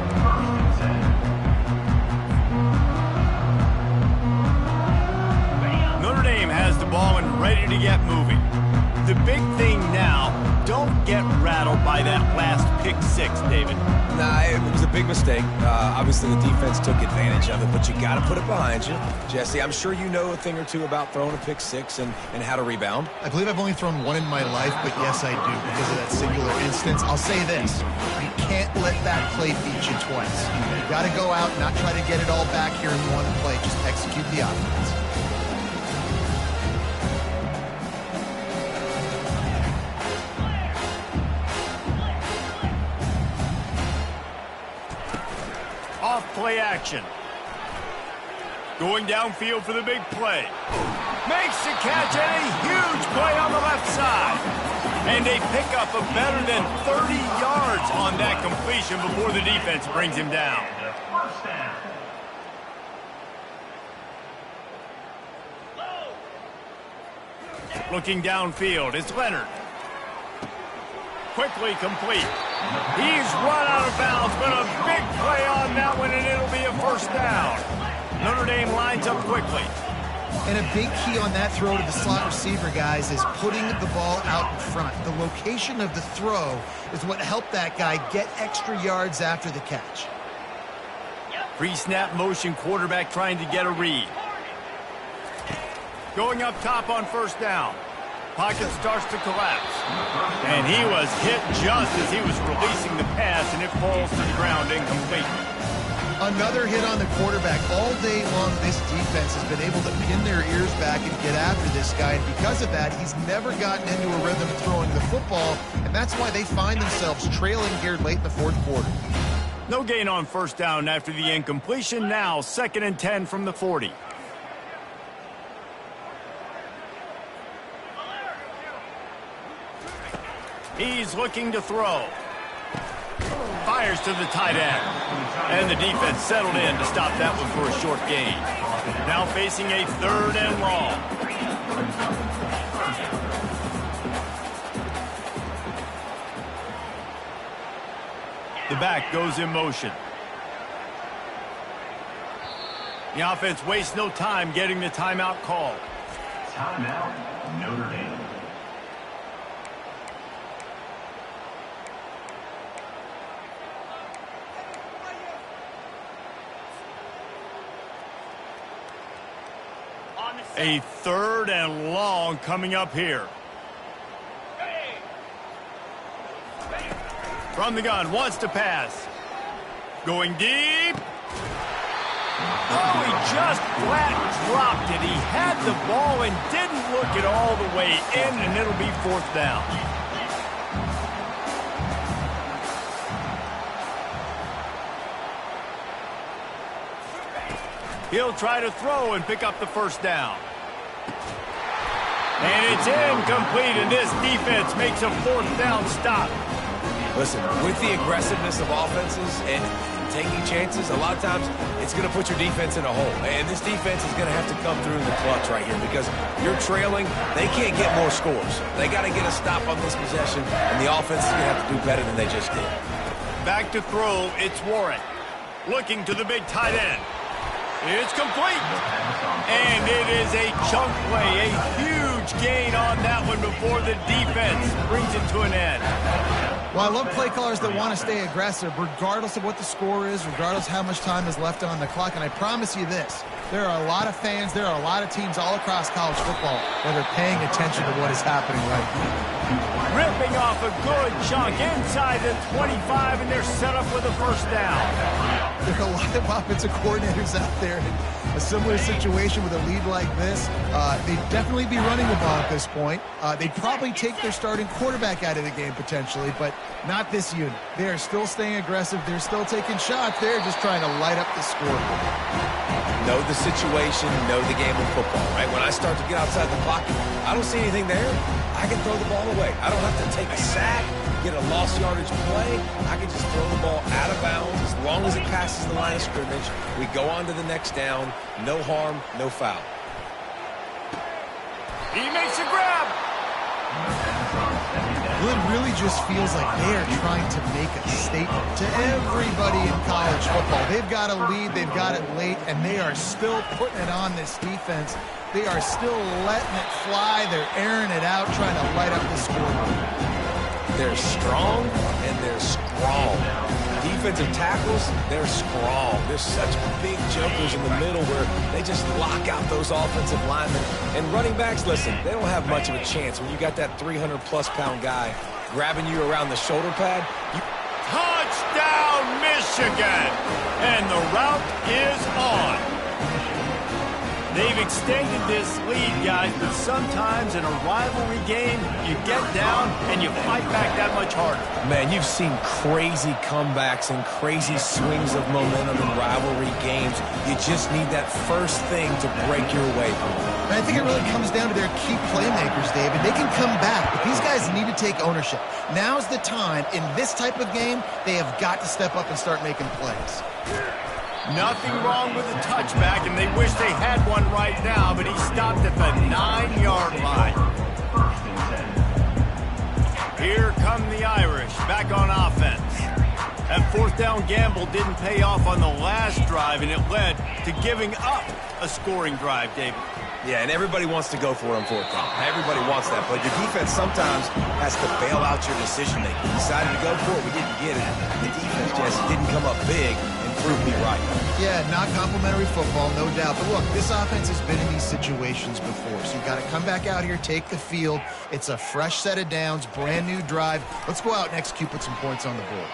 Notre Dame has the ball and ready to get moving. The big thing now don't get rattled by that last pick six, David. Nah, it was a big mistake. Obviously, the defense took advantage of it, but you got to put it behind you. Jesse, I'm sure you know a thing or two about throwing a pick six and how to rebound. I believe I've only thrown one in my life, but yes, I do, because of that singular instance. I'll say this. You can't let that play beat you twice. You got to go out and not try to get it all back here in one play. Just execute the offense. Off play action. Going downfield for the big play. Makes the catch and a huge play on the left side. And a pickup of better than 30 yards on that completion before the defense brings him down. Looking downfield, it's Leonard. Quickly complete. He's run out of bounds, but a big play on that one, and it'll be a first down. Notre Dame lines up quickly. And a big key on that throw to the slot receiver, guys, is putting the ball out in front. The location of the throw is what helped that guy get extra yards after the catch. Pre-snap motion, quarterback trying to get a read. Going up top on first down. Pocket starts to collapse. And he was hit just as he was releasing the pass, and it falls to the ground incomplete. Another hit on the quarterback. All day long, this defense has been able to pin their ears back and get after this guy. And because of that, he's never gotten into a rhythm throwing the football. And that's why they find themselves trailing here late in the fourth quarter. No gain on first down after the incompletion. Now 2nd and 10 from the 40. He's looking to throw. Fires to the tight end. And the defense settled in to stop that one for a short gain. Now facing a 3rd and long. The back goes in motion. The offense wastes no time getting the timeout called. Timeout, Notre Dame. A 3rd and long coming up here. From the gun, wants to pass. Going deep. Oh, he just flat dropped it. He had the ball and didn't look it all the way in, and it'll be 4th down. He'll try to throw and pick up the first down. And it's incomplete, and this defense makes a 4th down stop. Listen, with the aggressiveness of offenses and taking chances, a lot of times it's going to put your defense in a hole. And this defense is going to have to come through in the clutch right here because you're trailing. They can't get more scores. They got to get a stop on this possession, and the offense is going to have to do better than they just did. Back to throw, it's Warren. Looking to the big tight end. It's complete. And it is a chunk play, a huge gain on that one before the defense brings it to an end. Well, I love play callers that want to stay aggressive regardless of what the score is, regardless how much time is left on the clock. And I promise you this, there are a lot of fans, there are a lot of teams all across college football that are paying attention to what is happening right now. Ripping off a good chunk inside the 25, and they're set up with a first down. There are a lot of offensive coordinators out there in a similar situation with a lead like this. They'd definitely be running the ball at this point. They'd probably take their starting quarterback out of the game potentially, but not this unit. They are still staying aggressive. They're still taking shots. They're just trying to light up the scoreboard. Know the situation, know the game of football, right? When I start to get outside the pocket, I don't see anything there. I can throw the ball away. I don't have to take a sack, get a lost yardage play. I can just throw the ball out of bounds as long as it passes the line of scrimmage. We go on to the next down. No harm, no foul. He makes a grab. Well, it really just feels like they are trying to make a statement to everybody in college football. They've got a lead, they've got it late, and they are still putting it on this defense. They are still letting it fly. They're airing it out, trying to light up the scoreboard. They're strong, and they're strong. Defensive tackles, they're strong. There's such big jokers in the middle where they just lock out those offensive linemen. And running backs, listen, they don't have much of a chance when you got that 300-plus pound guy grabbing you around the shoulder pad. Touchdown, Michigan! And the route is on. They've extended this lead, guys, but sometimes in a rivalry game, you get down and you fight back that much harder. Man, you've seen crazy comebacks and crazy swings of momentum in rivalry games. You just need that first thing to break your way. And I think it really comes down to their key playmakers, David. They can come back, but these guys need to take ownership. Now's the time. In this type of game, they have got to step up and start making plays. Nothing wrong with the touchback, and they wish they had one right now, but he stopped at the 9-yard line. Here come the Irish, back on offense. That fourth down gamble didn't pay off on the last drive, and it led to giving up a scoring drive, David. Yeah, and everybody wants to go for it on fourth down. Everybody wants that, but your defense sometimes has to bail out your decision-making. You decided to go for it, we didn't get it. The defense just didn't come up big and prove me right. Yeah, not complimentary football, no doubt. But look, this offense has been in these situations before, so you've got to come back out here, take the field. It's a fresh set of downs, brand new drive. Let's go out and execute, put some points on the board.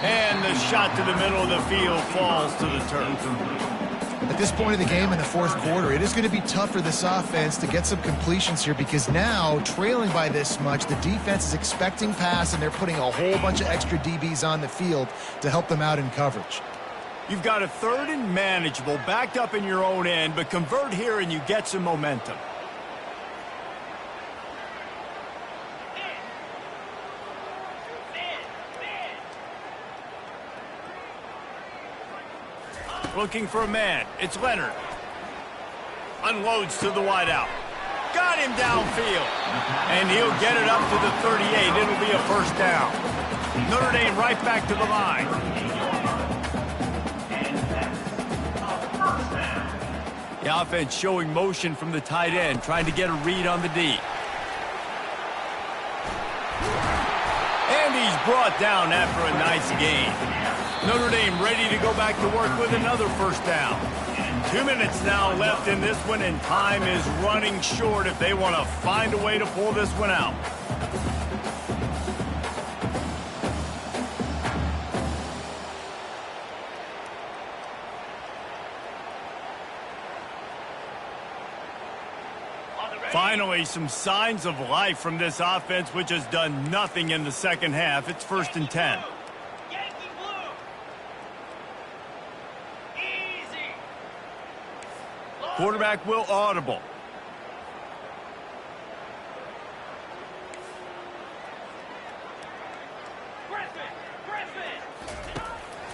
And the shot to the middle of the field falls to the turf. At this point of the game in the fourth quarter, it is going to be tough for this offense to get some completions here because now, trailing by this much, the defense is expecting pass, and they're putting a whole bunch of extra DBs on the field to help them out in coverage. You've got a third and manageable, backed up in your own end, but convert here and you get some momentum. Looking for a man. It's Leonard. Unloads to the wideout. Got him downfield. And he'll get it up to the 38. It'll be a first down. Notre Dame right back to the line. The offense showing motion from the tight end, trying to get a read on the D. And he's brought down after a nice gain. Notre Dame ready to go back to work with another first down. 2 minutes now left in this one, and time is running short if they want to find a way to pull this one out. Finally, some signs of life from this offense, which has done nothing in the second half. It's 1st and 10. Quarterback will audible.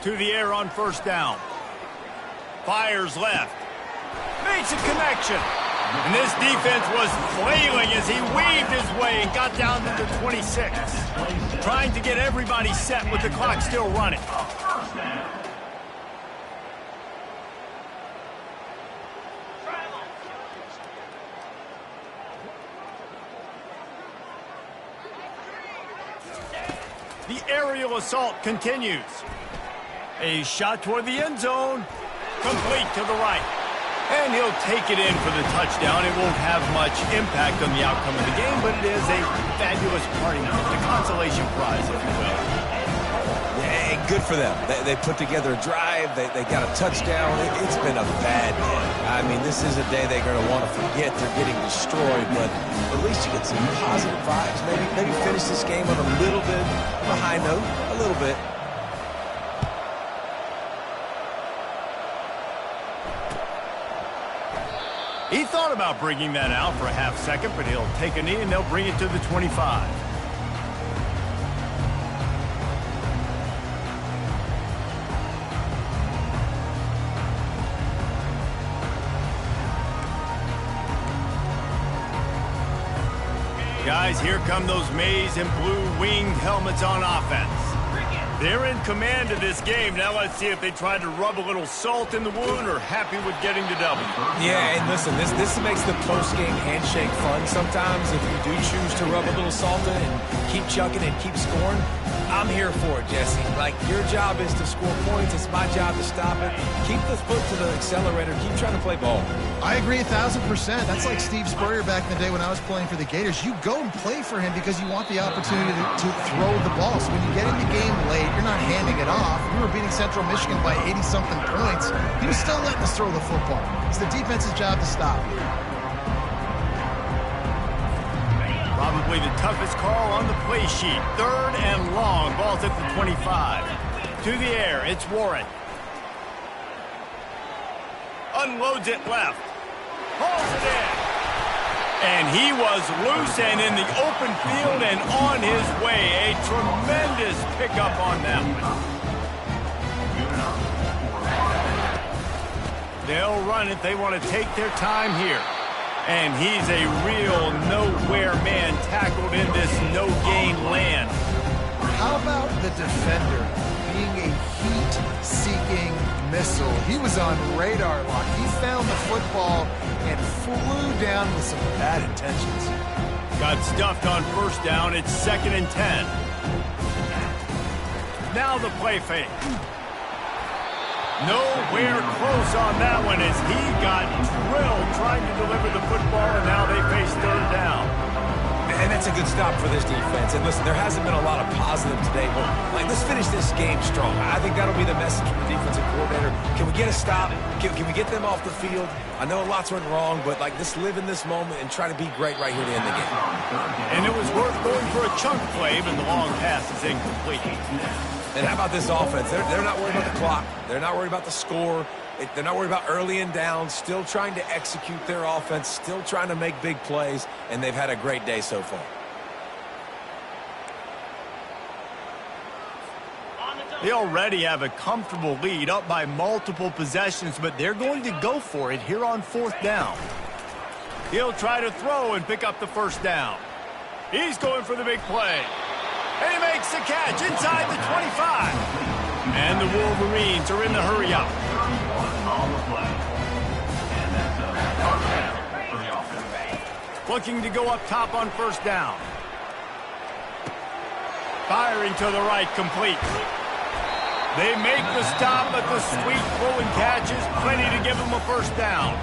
To the air on first down. Fires left. Makes a connection. And this defense was flailing as he weaved his way and got down to the 26. Trying to get everybody set with the clock still running. The aerial assault continues. A shot toward the end zone. Complete to the right. And he'll take it in for the touchdown. It won't have much impact on the outcome of the game, but it is a fabulous party night. The consolation prize, if you will. Yeah, good for them. They put together a drive. They got a touchdown. It's been a bad day. I mean, this is a day they're going to want to forget. They're getting destroyed, but at least you get some positive vibes. Maybe finish this game on a little bit of a high note, a little bit. He thought about bringing that out for a half second, but he'll take a knee and they'll bring it to the 25. Guys, here come those maize and blue winged helmets on offense. They're in command of this game. Now let's see if they try to rub a little salt in the wound or happy with getting the W. Yeah, and listen, this makes the post-game handshake fun sometimes. If you do choose to rub a little salt in and keep chucking and keep scoring, I'm here for it, Jesse. Like, your job is to score points. It's my job to stop it. Keep the foot to the accelerator. Keep trying to play ball. I agree 1,000%. That's like Steve Spurrier back in the day when I was playing for the Gators. You go and play for him because you want the opportunity to throw the ball. So when you get in the game late, you're not handing it off. We were beating Central Michigan by 80-something points. He was still letting us throw the football. It's the defense's job to stop. Probably the toughest call on the play sheet. 3rd and long. Ball's at the 25. To the air, it's Warren. Unloads it left. Hauls it in. And he was loose and in the open field and on his way. A tremendous pickup on that one. They'll run it. They want to take their time here. And he's a real nowhere man tackled in this no-gain land. How about the defender being a heat-seeking missile? He was on radar lock. He found the football and flew down with some bad intentions. Got stuffed on 1st down. It's 2nd and 10. Now the play fake. Nowhere close on that one as he got drilled trying to deliver the football, and now they face 3rd down. And that's a good stop for this defense. And listen, there hasn't been a lot of positive today, but like, let's finish this game strong. I think that'll be the message from the defensive coordinator. Can we get a stop? Can we get them off the field? I know lots went wrong, but like, let's live in this moment and try to be great right here to end the game. And it was worth going for a chunk play, but the long pass is incomplete. And how about this offense? They're not worried about the clock. They're not worried about the score. They're not worried about early and down. Still trying to execute their offense. Still trying to make big plays. And they've had a great day so far. They already have a comfortable lead, up by multiple possessions, but they're going to go for it here on 4th down. He'll try to throw and pick up the 1st down. He's going for the big play. And he makes the catch inside the 25. And the Wolverines are in the hurry-up. Looking to go up top on 1st down. Firing to the right, complete. They make the stop, but the sweet throw and catch is plenty to give them a 1st down.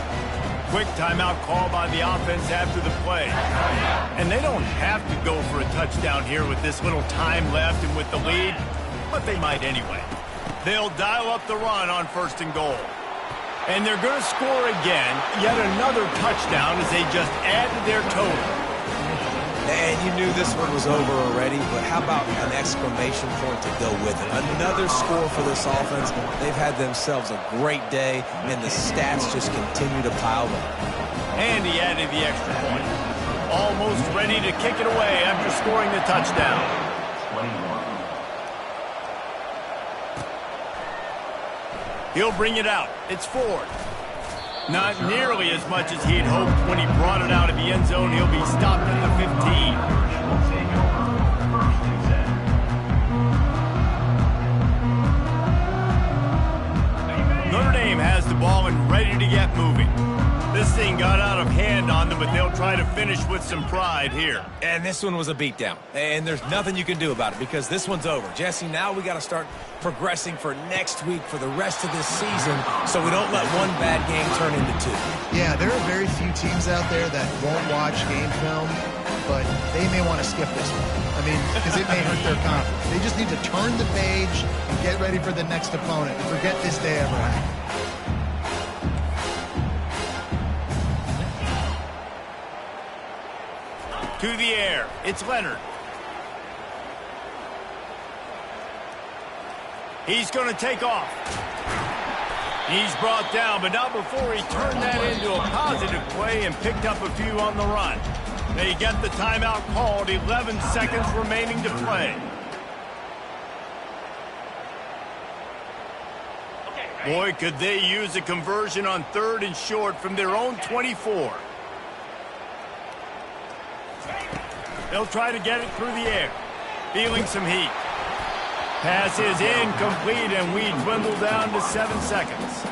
Quick timeout call by the offense after the play. And they don't have to go for a touchdown here with this little time left and with the lead, but they might anyway. They'll dial up the run on 1st and goal. And they're going to score again, yet another touchdown as they just add to their total. And you knew this one was over already, but how about an exclamation point to go with it? Another score for this offense. They've had themselves a great day, and the stats just continue to pile up. And he added the extra point. Almost ready to kick it away after scoring the touchdown. He'll bring it out. It's 4th. Not nearly as much as he'd hoped when he brought it out of the end zone. He'll be stopped at the 15. Notre Dame has the ball and ready to get moving. This thing got out of hand on them, but they'll try to finish with some pride here. And this one was a beatdown. And there's nothing you can do about it because this one's over. Jesse, now we got to start progressing for next week for the rest of this season so we don't let one bad game turn into 2. Yeah, there are very few teams out there that won't watch game film, but they may want to skip this one. I mean, because it may hurt their confidence. They just need to turn the page and get ready for the next opponent and forget this day ever happened. To the air, it's Leonard. He's going to take off. He's brought down, but not before he turned that into a positive play and picked up a few on the run. They get the timeout called, 11 seconds remaining to play. Boy, could they use a conversion on 3rd and short from their own 24. They'll try to get it through the air. Feeling some heat. Pass is incomplete, and we dwindle down to 7 seconds.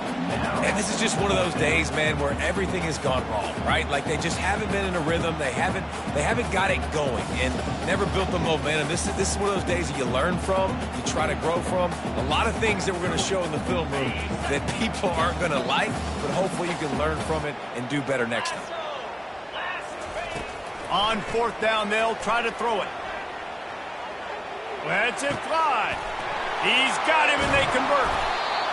And this is just one of those days, man, where everything has gone wrong, right? Like they just haven't been in a rhythm. They haven't got it going and never built the momentum. This is one of those days that you learn from, you try to grow from. A lot of things that we're going to show in the film room that people aren't going to like, but hopefully you can learn from it and do better next time. On 4th down, they'll try to throw it. Let's it fly. He's got him, and they convert.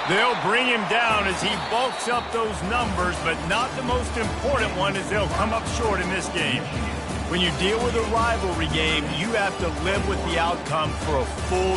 They'll bring him down as he bulks up those numbers, but not the most important one, as they'll come up short in this game. When you deal with a rivalry game, you have to live with the outcome for a full